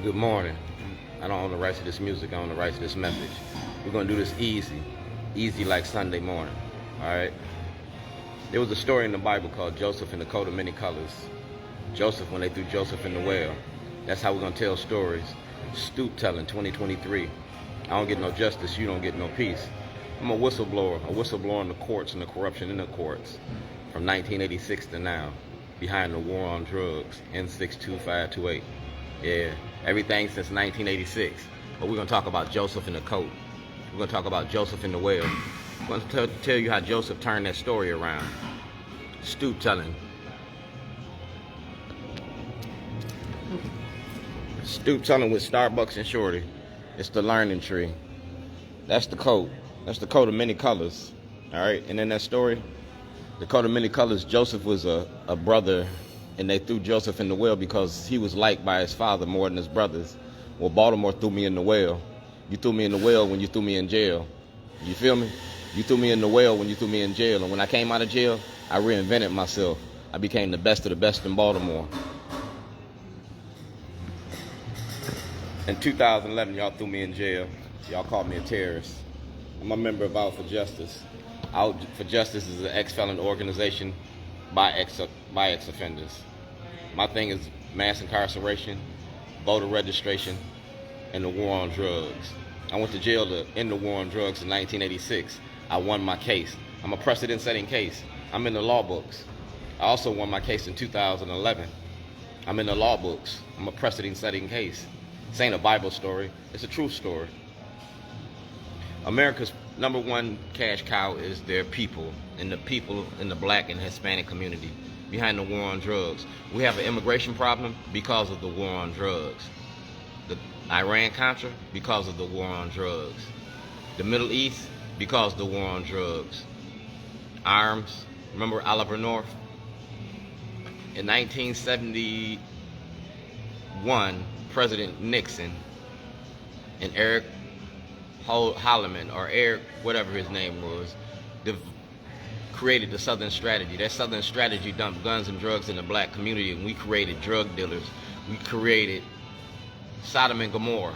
Good morning. I don't own the rights to this music, I own the rights to this message. We're gonna do this easy like Sunday morning, all right? There was a story in the Bible called Joseph and the Coat of Many Colors. Joseph, when they threw Joseph in the well. That's how we're gonna tell stories. Stoop telling 2023. I don't get no justice, you don't get no peace. I'm a whistleblower in the courts and the corruption in the courts from 1986 to now, behind the war on drugs, N62528. Yeah, everything since 1986. But we're going to talk about Joseph in the coat. We're going to talk about Joseph in the well. I'm going to tell you how Joseph turned that story around. Stoop telling. Stoop telling with Starbucks and Shorty. It's the learning tree. That's the coat. That's the coat of many colors. All right, and in that story, the coat of many colors, Joseph was a brother, and they threw Joseph in the well because he was liked by his father more than his brothers. Well, Baltimore threw me in the well. You threw me in the well when you threw me in jail. You feel me? You threw me in the well when you threw me in jail. And when I came out of jail, I reinvented myself. I became the best of the best in Baltimore. In 2011, y'all threw me in jail. Y'all called me a terrorist. I'm a member of Out for Justice. Out for Justice is an ex-felon organization by ex-offenders. My thing is mass incarceration, voter registration, and the war on drugs. I went to jail to end the war on drugs in 1986. I won my case. I'm a precedent-setting case. I'm in the law books. I also won my case in 2011. I'm in the law books. I'm a precedent-setting case. This ain't a Bible story. It's a true story. America's #1 cash cow is their people, and the people in the black and Hispanic community behind the war on drugs. We have an immigration problem because of the war on drugs. The Iran-Contra because of the war on drugs. The Middle East because of the war on drugs. Arms, remember Oliver North? In 1971, President Nixon and Eric Holloman, or Eric, whatever his name was, created the Southern Strategy. That Southern Strategy dumped guns and drugs in the black community, and we created drug dealers. We created Sodom and Gomorrah.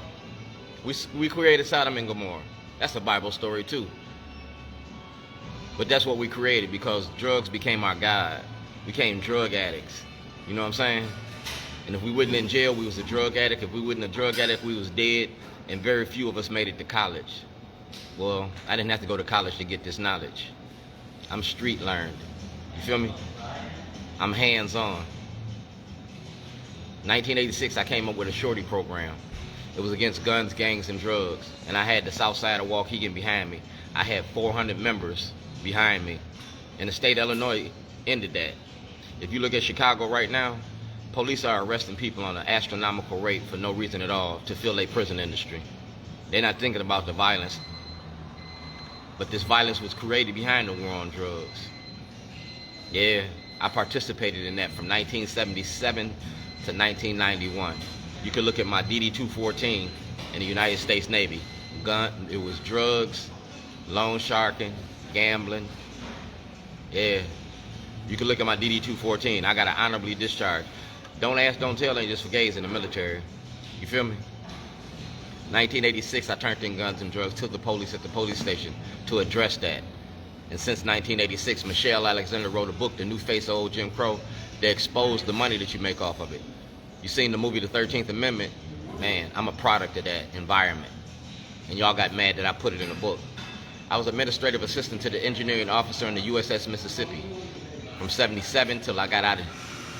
We created Sodom and Gomorrah. That's a Bible story too. But that's what we created because drugs became our God. We became drug addicts. You know what I'm saying? And if we wasn't in jail, we was a drug addict. If we wasn't a drug addict, we was dead. And very few of us made it to college. Well, I didn't have to go to college to get this knowledge. I'm street learned. You feel me? I'm hands-on. 1986, I came up with a shorty program. It was against guns, gangs, and drugs. And I had the south side of Waukegan behind me. I had 400 members behind me. And the state of Illinois ended that. If you look at Chicago right now, police are arresting people on an astronomical rate for no reason at all to fill their prison industry. They're not thinking about the violence. But this violence was created behind the war on drugs. Yeah, I participated in that from 1977 to 1991. You could look at my DD-214 in the United States Navy. It was drugs, loan sharking, gambling. Yeah, you could look at my DD-214. I got an honorably discharged. Don't ask, don't tell, ain't just for gays in the military. You feel me? 1986, I turned in guns and drugs to the police at the police station to address that. And since 1986, Michelle Alexander wrote a book, The New Face of Old Jim Crow, that exposed the money that you make off of it. You seen the movie The 13th Amendment? Man, I'm a product of that environment. And y'all got mad that I put it in a book. I was administrative assistant to the engineering officer in the U.S.S. Mississippi from 77 till I got out of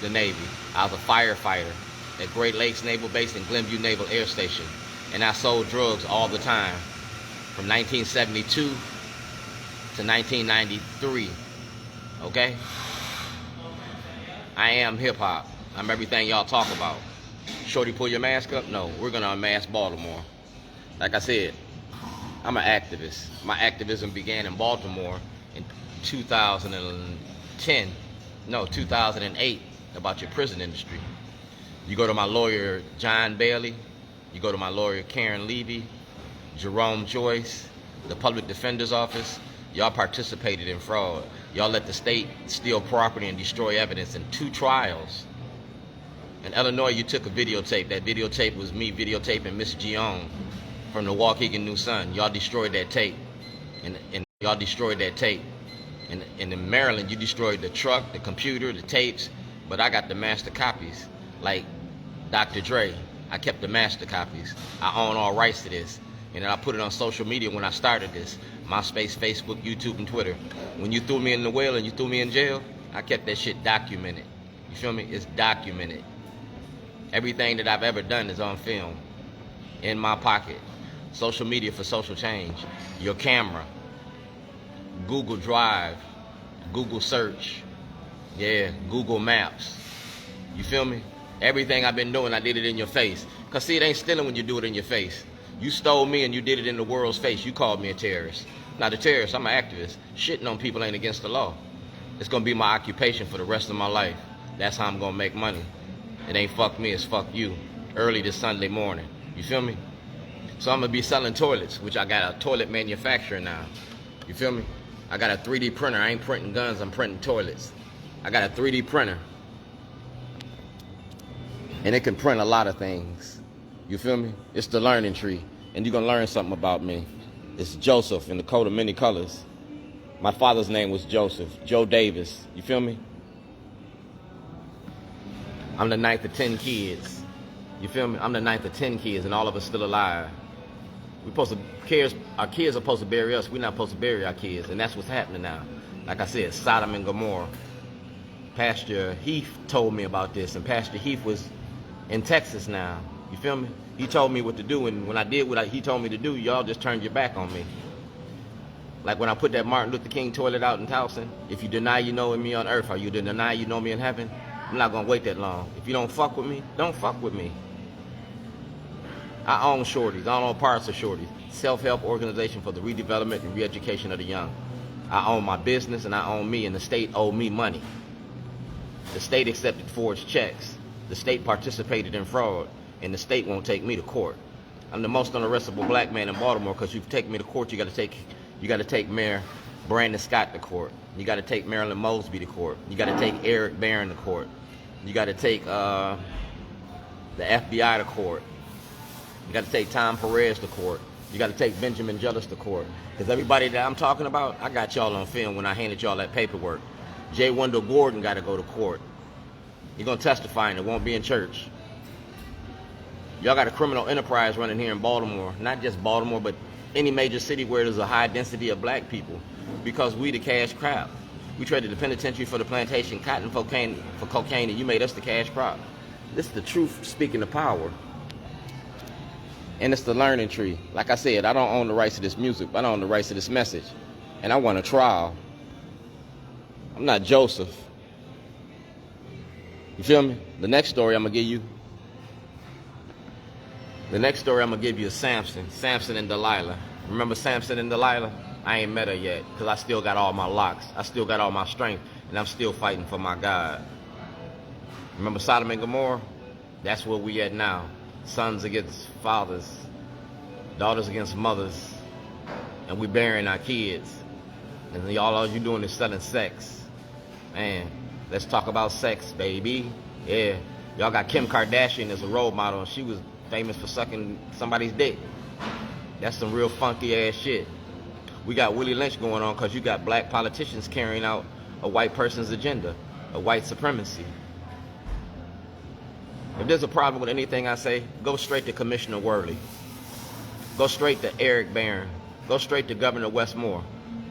the Navy. I was a firefighter at Great Lakes Naval Base and Glenview Naval Air Station. And I sold drugs all the time from 1972 to 1993. Okay? I am hip-hop. I'm everything y'all talk about. Shorty, pull your mask up? No, we're going to unmask Baltimore. Like I said, I'm an activist. My activism began in Baltimore in 2008 about your prison industry. You go to my lawyer, John Bailey. You go to my lawyer, Karen Levy, Jerome Joyce, the public defender's office. Y'all participated in fraud. Y'all let the state steal property and destroy evidence in 2 trials. In Illinois, you took a videotape. That videotape was me videotaping Miss Gion from the Waukegan New Sun. Y'all destroyed that tape. And y'all destroyed that tape. And in Maryland, you destroyed the truck, the computer, the tapes. But I got the master copies. Like Dr. Dre, I kept the master copies. I own all rights to this. And then I put it on social media when I started this. MySpace, Facebook, YouTube, and Twitter. When you threw me in the well and you threw me in jail, I kept that shit documented. You feel me? It's documented. Everything that I've ever done is on film. In my pocket. Social media for social change. Your camera. Google Drive. Google Search. Yeah, Google Maps. You feel me? Everything I've been doing, I did it in your face. Because see, it ain't stealing when you do it in your face. You stole me and you did it in the world's face. You called me a terrorist. Not a terrorist, I'm an activist. Shitting on people ain't against the law. It's going to be my occupation for the rest of my life. That's how I'm going to make money. It ain't fuck me, it's fuck you. Early this Sunday morning. You feel me? So I'm going to be selling toilets, which I got a toilet manufacturer now. You feel me? I got a 3D printer. I ain't printing guns, I'm printing toilets. I got a 3D printer. And it can print a lot of things. You feel me? It's the learning tree. And you're going to learn something about me. It's Joseph in the coat of many colors. My father's name was Joseph. Joe Davis. You feel me? I'm the 9th of 10 kids. You feel me? I'm the 9th of 10 kids and all of us still alive. Our kids are supposed to bury us. We're not supposed to bury our kids. And that's what's happening now. Like I said, Sodom and Gomorrah. Pastor Heath told me about this. And Pastor Heath was in Texas now. You feel me? He told me what to do, and when I did what he told me to do, y'all just turned your back on me. Like when I put that Martin Luther King toilet out in Towson, if you deny you know me on earth, or you deny you know me in heaven, I'm not going to wait that long. If you don't fuck with me, don't fuck with me. I own Shorties. I own parts of Shorties. Self-help organization for the redevelopment and re-education of the young. I own my business, and I own me, and the state owed me money. The state accepted forged checks. The state participated in fraud. And the state won't take me to court. I'm the most unarrestable black man in Baltimore because you take me to court, you got to take Mayor Brandon Scott to court. You got to take Marilyn Mosby to court. You got to take Eric Barron to court. You got to take the FBI to court. You got to take Tom Perez to court. You got to take Benjamin Jealous to court. Because everybody that I'm talking about, I got y'all on film when I handed y'all that paperwork. J. Wendell Gordon got to go to court. You're going to testify and it won't be in church. Y'all got a criminal enterprise running here in Baltimore. Not just Baltimore, but any major city where there's a high density of black people. Because we the cash crop. We traded the penitentiary for the plantation, cotton for cocaine, and you made us the cash crop. This is the truth speaking the power. And it's the learning tree. Like I said, I don't own the rights to this music. I don't own the rights to this message. And I want a trial. I'm not Joseph. You feel me? The next story I'm going to give you. The next story I'm going to give you is Samson. Samson and Delilah. Remember Samson and Delilah? I ain't met her yet because I still got all my locks. I still got all my strength. And I'm still fighting for my God. Remember Sodom and Gomorrah? That's where we at now. Sons against fathers. Daughters against mothers. And we burying our kids. And all you doing is selling sex. Man, let's talk about sex, baby. Yeah. Y'all got Kim Kardashian as a role model. And she was famous for sucking somebody's dick. That's some real funky ass shit. We got Willie Lynch going on because you got black politicians carrying out a white person's agenda, a white supremacy. If there's a problem with anything I say, go straight to Commissioner Worley. Go straight to Eric Barron. Go straight to Governor Westmore.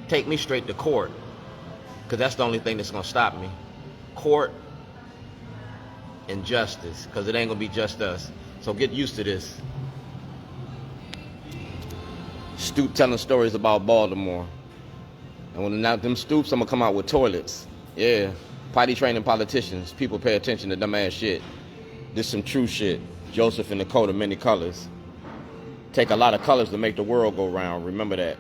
Take me straight to court, because that's the only thing that's going to stop me. Court and justice, because it ain't going to be just us. So get used to this. Stoop telling stories about Baltimore. And when now them Stoops, I'm going to come out with toilets. Yeah. Potty training politicians. People pay attention to dumb ass shit. This some true shit. Joseph in the coat of many colors. Take a lot of colors to make the world go round. Remember that.